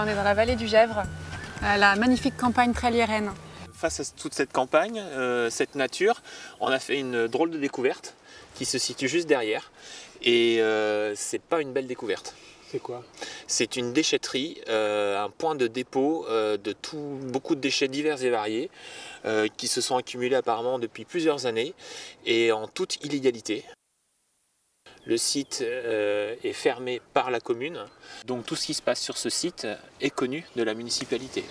on est dans la vallée du Gèvres, la magnifique campagne tréliéraine. Face à toute cette campagne, cette nature, on a fait une drôle de découverte qui se situe juste derrière. Et c'est pas une belle découverte. C'est quoi? C'est une déchetterie, un point de dépôt de beaucoup de déchets divers et variés qui se sont accumulés apparemment depuis plusieurs années et en toute illégalité. Le site est fermé par la commune, donc tout ce qui se passe sur ce site est connu de la municipalité.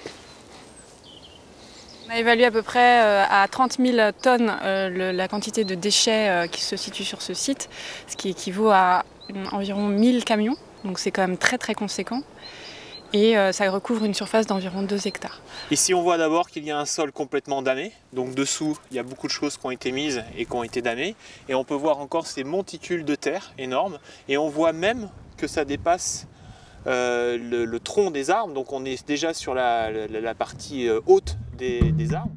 On a évalué à peu près à 30 000 tonnes la quantité de déchets qui se situe sur ce site, ce qui équivaut à environ 1000 camions, donc c'est quand même très très conséquent. Et ça recouvre une surface d'environ 2 hectares. Ici on voit d'abord qu'il y a un sol complètement damé, donc dessous il y a beaucoup de choses qui ont été mises et qui ont été damées, et on peut voir encore ces monticules de terre énormes, et on voit même que ça dépasse le tronc des arbres, donc on est déjà sur la partie haute des arbres.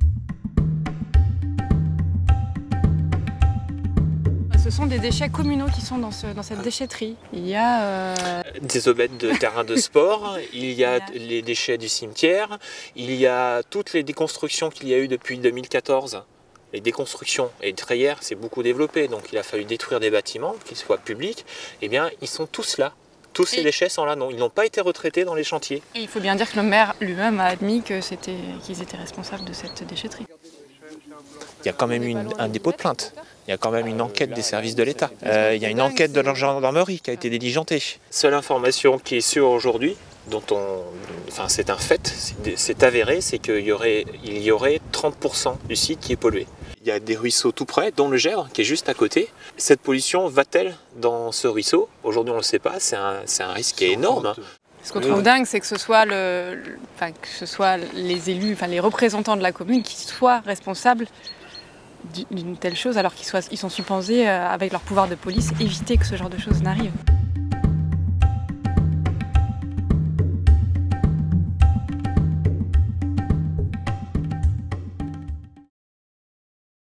Ce sont des déchets communaux qui sont dans cette déchetterie. Il y a des aubettes de terrain de sport, il y a les déchets du cimetière, il y a toutes les déconstructions qu'il y a eu depuis 2014. Les déconstructions et trélières, c'est beaucoup développé, donc il a fallu détruire des bâtiments, qu'ils soient publics, eh bien ils sont tous là. Tous ces déchets sont là, non, ils n'ont pas été retraités dans les chantiers. Et il faut bien dire que le maire lui-même a admis qu'ils étaient responsables de cette déchetterie. Il y a quand même eu un dépôt de plainte, il y a quand même une enquête des services de l'État, il y a une enquête de la gendarmerie qui a été diligentée. Seule information qui est sûre aujourd'hui, c'est un fait, c'est avéré, c'est qu'il y aurait 30% du site qui est pollué. Il y a des ruisseaux tout près, dont le Gèvres, qui est juste à côté. Cette pollution va-t-elle dans ce ruisseau? Aujourd'hui on ne le sait pas, c'est un risque qui est énorme. Ce qu'on trouve dingue, c'est que ce soit les élus, les représentants de la commune qui soient responsables d'une telle chose, alors qu'ils sont supposés, avec leur pouvoir de police, éviter que ce genre de choses n'arrive.